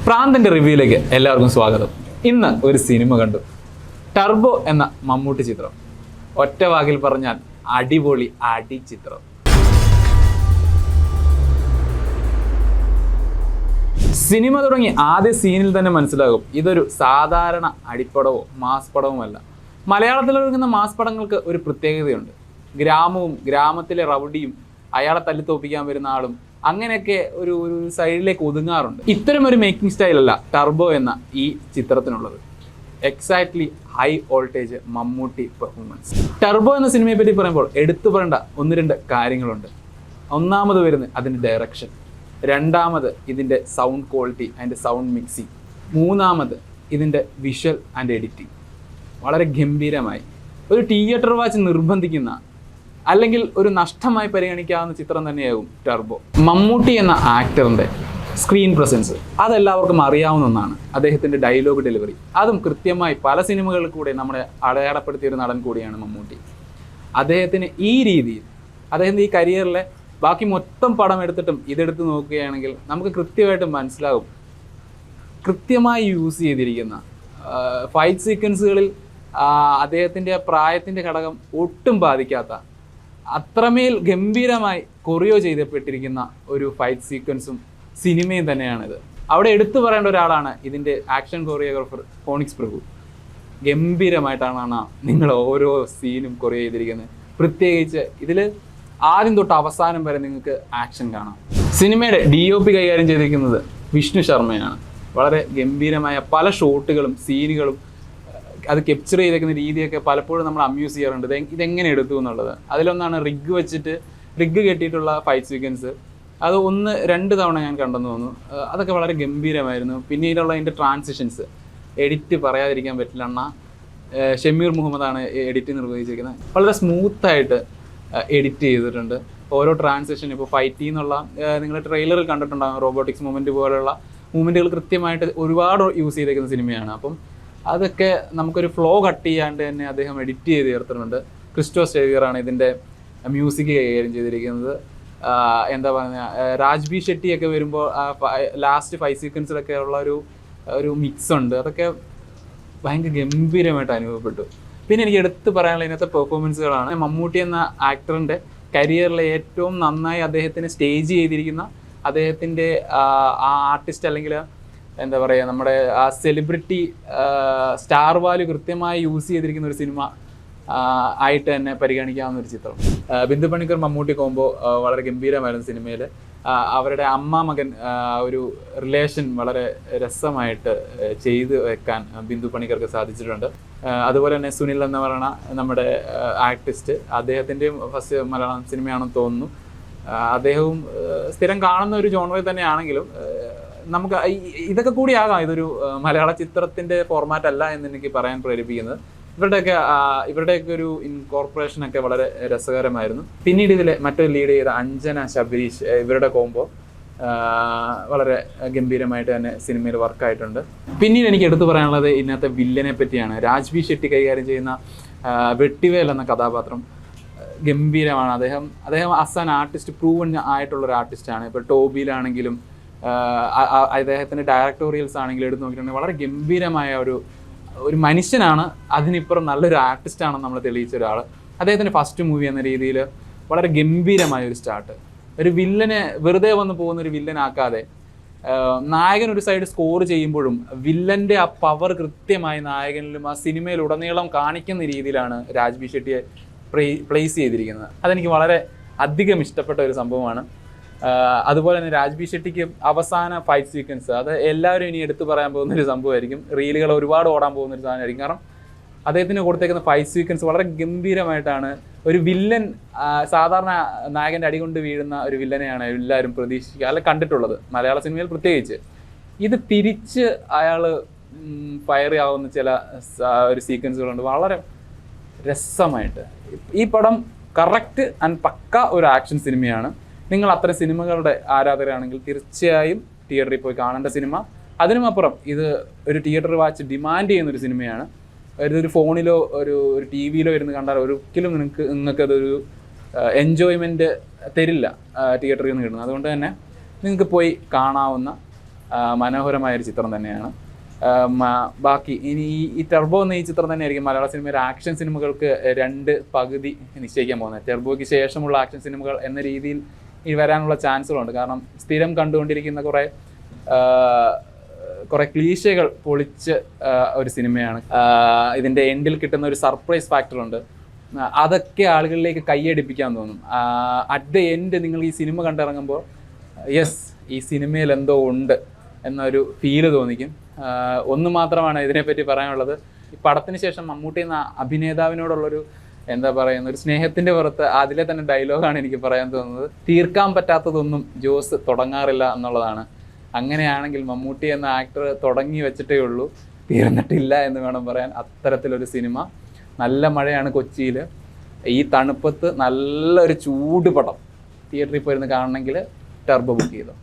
പ്രാന്തന്റെ റിവ്യൂയിലേക്ക് എല്ലാവർക്കും സ്വാഗതം. ഇന്ന് ഒരു സിനിമ കണ്ടു, ടർബോ എന്ന മമ്മൂട്ടി ചിത്രം. ഒറ്റ വാക്കിൽ പറഞ്ഞാൽ അടിപൊളി അടി ചിത്രം. സിനിമ തുടങ്ങി ആദ്യ സീനിൽ തന്നെ മനസ്സിലാകും ഇതൊരു സാധാരണ അടിപ്പടവോ മാസ് പടവുമല്ല. മലയാളത്തിൽ ഒരുങ്ങുന്ന മാസ് പടങ്ങൾക്ക് ഒരു പ്രത്യേകതയുണ്ട്. ഗ്രാമവും ഗ്രാമത്തിലെ റൗഡിയും അയാളെ തല്ലിത്തോപ്പിക്കാൻ വരുന്ന ആളും അങ്ങനെയൊക്കെ ഒരു സൈഡിലേക്ക് ഒതുങ്ങാറുണ്ട്. ഇത്തരം ഒരു മേക്കിംഗ് സ്റ്റൈലല്ല ടർബോ എന്ന ഈ ചിത്രത്തിനുള്ളത്. Exactly high voltage Mammootty performance. Turbo എന്ന സിനിമയെ പറ്റി പറയുമ്പോൾ എടുത്തു പറയേണ്ട ഒന്ന് രണ്ട് കാര്യങ്ങളുണ്ട്. ഒന്നാമത് വരുന്നത് അതിൻ്റെ ഡയറക്ഷൻ, രണ്ടാമത് ഇതിൻ്റെ സൗണ്ട് ക്വാളിറ്റി, അതിൻ്റെ സൗണ്ട് മിക്സിങ്, മൂന്നാമത് ഇതിൻ്റെ വിഷ്വൽ ആൻഡ് എഡിറ്റിംഗ്. വളരെ ഗംഭീരമായി ഒരു തിയേറ്റർ വാച്ച് നിർബന്ധിക്കുന്ന അല്ലെങ്കിൽ ഒരു നഷ്ടമായി പരിഗണിക്കാവുന്ന ചിത്രം തന്നെയാകും ടർബോ. മമ്മൂട്ടി എന്ന ആക്ടറിൻ്റെ സ്ക്രീൻ പ്രസൻസ് അതെല്ലാവർക്കും അറിയാവുന്ന ഒന്നാണ്. അദ്ദേഹത്തിൻ്റെ ഡയലോഗ് ഡെലിവറി അതും കൃത്യമായി പല സിനിമകളിൽ കൂടെ നമ്മളെ അടയാളപ്പെടുത്തിയ ഒരു നടൻ കൂടിയാണ് മമ്മൂട്ടി. അദ്ദേഹത്തിന് ഈ രീതിയിൽ അദ്ദേഹത്തിൻ്റെ ഈ കരിയറിലെ ബാക്കി മൊത്തം പടം എടുത്തിട്ടും ഇതെടുത്ത് നോക്കുകയാണെങ്കിൽ നമുക്ക് കൃത്യമായിട്ട് മനസ്സിലാകും കൃത്യമായി യൂസ് ചെയ്തിരിക്കുന്ന ഫൈറ്റ് സീക്വൻസുകളിൽ അദ്ദേഹത്തിൻ്റെ പ്രായത്തിൻ്റെ ഘടകം ഒട്ടും ബാധിക്കാത്ത അത്രമേൽ ഗംഭീരമായി കൊറിയോ ചെയ്തപ്പെട്ടിരിക്കുന്ന ഒരു ഫൈറ്റ് സീക്വൻസും സിനിമയും തന്നെയാണിത്. അവിടെ എടുത്തു പറയേണ്ട ഒരാളാണ് ഇതിൻ്റെ ആക്ഷൻ കൊറിയോഗ്രാഫർ ഫോണിക്സ് പ്രഭു. ഗംഭീരമായിട്ടാണ് നിങ്ങൾ ഓരോ സീനും കൊറിയോ ചെയ്തിരിക്കുന്നത്. പ്രത്യേകിച്ച് ഇതിൽ ആദ്യം തൊട്ട് അവസാനം വരെ നിങ്ങൾക്ക് ആക്ഷൻ കാണാം. സിനിമയുടെ DOP കൈകാര്യം ചെയ്തിരിക്കുന്നത് വിഷ്ണു ശർമ്മയാണ്. വളരെ ഗംഭീരമായ പല ഷോട്ടുകളും സീനുകളും അത് ക്യാപ്ചർ ചെയ്തേക്കുന്ന രീതിയൊക്കെ പലപ്പോഴും നമ്മൾ അമ്യൂസ് ചെയ്യാറുണ്ട്. ഇതെങ്ങനെ എടുത്തു എന്നുള്ളത്. അതിലൊന്നാണ് റിഗ് കെട്ടിയിട്ടുള്ള ഫൈറ്റ് സീക്വൻസ്. അത് 1-2 തവണ ഞാൻ കണ്ടെന്ന് തോന്നുന്നു. അതൊക്കെ വളരെ ഗംഭീരമായിരുന്നു. പിന്നീടുള്ള അതിൻ്റെ ട്രാൻസിഷൻസ് എഡിറ്റ് പറയാതിരിക്കാൻ പറ്റില്ല. ഷമീർ മുഹമ്മദാണ് എഡിറ്റ് നിർവഹിച്ചിരിക്കുന്നത്. വളരെ സ്മൂത്തായിട്ട് എഡിറ്റ് ചെയ്തിട്ടുണ്ട്. ഓരോ ട്രാൻസിഷൻ ഇപ്പോൾ ഫൈറ്റിൽ നിന്നുള്ള നിങ്ങൾ ട്രെയിലറിൽ കണ്ടിട്ടുണ്ടാകും, റോബോട്ടിക്സ് മൂവ്മെൻറ്റ് പോലുള്ള മൂവ്മെൻറ്റുകൾ കൃത്യമായിട്ട് ഒരുപാട് യൂസ് ചെയ്തേക്കുന്ന സിനിമയാണ്. അപ്പം അതൊക്കെ നമുക്കൊരു ഫ്ലോ കട്ട് ചെയ്യാണ്ട് തന്നെ അദ്ദേഹം എഡിറ്റ് ചെയ്ത് ചേർത്തിട്ടുണ്ട്. ക്രിസ്റ്റോ സേവിയറാണ് ഇതിൻ്റെ മ്യൂസിക് കൈകാര്യം ചെയ്തിരിക്കുന്നത്. എന്താ പറയുക, രാജ്ബി ഷെട്ടിയൊക്കെ വരുമ്പോൾ ലാസ്റ്റ് ഫൈറ്റ് സീക്വൻസിലൊക്കെ ഉള്ള ഒരു മിക്സ് ഉണ്ട്. അതൊക്കെ ഭയങ്കര ഗംഭീരമായിട്ട് അനുഭവപ്പെട്ടു. പിന്നെ എനിക്ക് എടുത്ത് പറയാനുള്ള ഇതിനകത്തെ പെർഫോമൻസുകളാണ്. മമ്മൂട്ടി എന്ന ആക്ടറിൻ്റെ കരിയറിലെ ഏറ്റവും നന്നായി അദ്ദേഹത്തിന് സ്റ്റേജ് ചെയ്തിരിക്കുന്ന അദ്ദേഹത്തിൻ്റെ ആ ആർട്ടിസ്റ്റ് അല്ലെങ്കിൽ എന്താ പറയുക നമ്മുടെ ആ സെലിബ്രിറ്റി സ്റ്റാർ വാല്യൂ കൃത്യമായി യൂസ് ചെയ്തിരിക്കുന്ന ഒരു സിനിമ ആയിട്ട് തന്നെ പരിഗണിക്കാവുന്ന ഒരു ചിത്രം. ബിന്ദു പണിക്കർ മമ്മൂട്ടി കോംബോ വളരെ ഗംഭീരമായിരുന്നു സിനിമയിൽ. അവരുടെ അമ്മ മകൻ ഒരു റിലേഷൻ വളരെ രസമായിട്ട് ചെയ്തു വെക്കാൻ ബിന്ദു പണിക്കർക്ക് സാധിച്ചിട്ടുണ്ട്. അതുപോലെ തന്നെ സുനിൽ എന്ന് പറയുന്ന നമ്മുടെ ആർട്ടിസ്റ്റ്, അദ്ദേഹത്തിൻ്റെയും ഫസ്റ്റ് മലയാളം സിനിമയാണെന്ന് തോന്നുന്നു. അദ്ദേഹവും സ്ഥിരം കാണുന്ന ഒരു ജോണറിൽ തന്നെയാണെങ്കിലും നമുക്ക് ഇതൊക്കെ കൂടിയാകാം ഇതൊരു മലയാള ചിത്രത്തിൻ്റെ ഫോർമാറ്റ് അല്ല എന്ന് എനിക്ക് പറയാൻ പ്രേരിപ്പിക്കുന്നത്. ഇവരുടെയൊക്കെ ഒരു ഇൻകോർപ്പറേഷനൊക്കെ വളരെ രസകരമായിരുന്നു. പിന്നീട് ഇതിൽ മറ്റൊരു ലീഡ് ചെയ്ത അഞ്ജന ശബരീഷ്, ഇവരുടെ കോംബോ വളരെ ഗംഭീരമായിട്ട് തന്നെ സിനിമയിൽ വർക്കായിട്ടുണ്ട്. പിന്നീട് എനിക്ക് എടുത്തു പറയാനുള്ളത് ഇന്നത്തെ വില്ലനെ പറ്റിയാണ്. രാജ്ബി ഷെട്ടി കൈകാര്യം ചെയ്യുന്ന വെട്ടിവേൽ എന്ന കഥാപാത്രം ഗംഭീരമാണ്. അദ്ദേഹം ആസ് ആൻ ആർട്ടിസ്റ്റ് പ്രൂവൺ ആയിട്ടുള്ളൊരു ആർട്ടിസ്റ്റാണ്. ഇപ്പോൾ ടോബിയിലാണെങ്കിലും അദ്ദേഹത്തിൻ്റെ ഡയറക്ടോറിയൽസ് ആണെങ്കിലും എടുത്ത് നോക്കിയിട്ടുണ്ടെങ്കിൽ വളരെ ഗംഭീരമായ ഒരു മനുഷ്യനാണ്. അതിനിപ്പുറം നല്ലൊരു ആർട്ടിസ്റ്റാണെന്ന് നമ്മൾ തെളിയിച്ച ഒരാൾ. അദ്ദേഹത്തിൻ്റെ ഫസ്റ്റ് മൂവി എന്ന രീതിയിൽ വളരെ ഗംഭീരമായ ഒരു സ്റ്റാർട്ട്. ഒരു വില്ലനെ വെറുതെ വന്ന് പോകുന്ന ഒരു വില്ലനാക്കാതെ നായകൻ ഒരു സൈഡ് സ്കോർ ചെയ്യുമ്പോഴും വില്ലൻ്റെ ആ പവർ കൃത്യമായി നായകനിലും ആ സിനിമയിൽ ഉടനീളം കാണിക്കുന്ന രീതിയിലാണ് രാജ്ബി ഷെട്ടിയെ പ്ലേസ് ചെയ്തിരിക്കുന്നത്. അതെനിക്ക് വളരെ അധികം ഇഷ്ടപ്പെട്ട ഒരു സംഭവമാണ്. അതുപോലെ തന്നെ രാജ്ബി ഷെട്ടിക്ക് അവസാന ഫൈറ്റ് സീക്വൻസ് അത് എല്ലാവരും ഇനി എടുത്തു പറയാൻ പോകുന്നൊരു സംഭവമായിരിക്കും. റീലുകൾ ഒരുപാട് ഓടാൻ പോകുന്നൊരു സാധനമായിരിക്കും. കാരണം അദ്ദേഹത്തിന് കൊടുത്തേക്കുന്ന ഫൈറ്റ് സീക്വൻസ് വളരെ ഗംഭീരമായിട്ടാണ്. ഒരു വില്ലൻ സാധാരണ നായകൻ്റെ അടികൊണ്ട് വീഴുന്ന ഒരു വില്ലനെയാണ് എല്ലാവരും പ്രതീക്ഷിക്കുക അല്ല കണ്ടിട്ടുള്ളത്, മലയാള സിനിമയിൽ പ്രത്യേകിച്ച്. ഇത് തിരിച്ച് അയാൾ ഫയർ ആവുന്ന ചില ഒരു സീക്വൻസുകളുണ്ട് വളരെ രസമായിട്ട്. ഈ പടം കറക്റ്റ് ആൻഡ് പക്ക ഒരു ആക്ഷൻ സിനിമയാണ്. നിങ്ങൾ അത്തരം സിനിമകളുടെ ആരാധകരാണെങ്കിൽ തീർച്ചയായും തിയേറ്ററിൽ പോയി കാണേണ്ട സിനിമ. അതിനുമപ്പുറം ഇത് ഒരു തിയേറ്റർ വാച്ച് ഡിമാൻഡ് ചെയ്യുന്നൊരു സിനിമയാണ്. ഇതൊരു ഫോണിലോ ഒരു TV-യിലോ ഇരുന്ന് കണ്ടാൽ ഒരിക്കലും നിങ്ങൾക്കതൊരു എൻജോയ്മെൻറ്റ് തരില്ല തിയേറ്ററിൽ നിന്ന് കിട്ടുന്നത്. അതുകൊണ്ട് തന്നെ നിങ്ങൾക്ക് പോയി കാണാവുന്ന മനോഹരമായൊരു ചിത്രം തന്നെയാണ്. ബാക്കി ഇനി ഈ ടെർബോ എന്ന ഈ ചിത്രം തന്നെയായിരിക്കും മലയാള സിനിമയിലെ ആക്ഷൻ സിനിമകൾക്ക് 2 പകുതി നിശ്ചയിക്കാൻ പോകുന്നത്. ടെർബോയ്ക്ക് ശേഷമുള്ള ആക്ഷൻ സിനിമകൾ എന്ന രീതിയിൽ ഇനി വരാനുള്ള ചാൻസുകളുണ്ട്. കാരണം സ്ഥിരം കണ്ടുകൊണ്ടിരിക്കുന്ന കുറേ ക്ലീശകൾ പൊളിച്ച് ഒരു സിനിമയാണ്. ഇതിൻ്റെ എൻഡിൽ കിട്ടുന്ന ഒരു സർപ്രൈസ് ഫാക്ടറുണ്ട്. അതൊക്കെ ആളുകളിലേക്ക് കൈയടിപ്പിക്കാൻ തോന്നും. അറ്റ് ദ എൻഡ് നിങ്ങൾ ഈ സിനിമ കണ്ടിറങ്ങുമ്പോൾ യെസ്, ഈ സിനിമയിൽ എന്തോ ഉണ്ട് എന്നൊരു ഫീല് തോന്നിക്കും. ഒന്ന് മാത്രമാണ് ഇതിനെപ്പറ്റി പറയാനുള്ളത്. ഈ പടത്തിന് ശേഷം മമ്മൂട്ടി എന്ന അഭിനേതാവിനോടുള്ളൊരു എന്താ പറയുന്ന ഒരു സ്നേഹത്തിൻ്റെ പുറത്ത് അതിലെ തന്നെ ഡയലോഗാണ് എനിക്ക് പറയാൻ തോന്നുന്നത്. തീർക്കാൻ പറ്റാത്തതൊന്നും ജോസ് തുടങ്ങാറില്ല എന്നുള്ളതാണ്. അങ്ങനെയാണെങ്കിൽ മമ്മൂട്ടി എന്ന ആക്ടർ തുടങ്ങി വെച്ചിട്ടേ ഉള്ളൂ, തീർന്നിട്ടില്ല എന്ന് വേണം പറയാൻ. അത്തരത്തിലൊരു സിനിമ. നല്ല മഴയാണ് കൊച്ചിയിൽ. ഈ തണുപ്പത്ത് നല്ലൊരു ചൂട് പടം തിയേറ്ററിൽ പോയിരുന്ന് കാണണമെങ്കിൽ ടെർബോ ബുക്ക് ചെയ്തോ.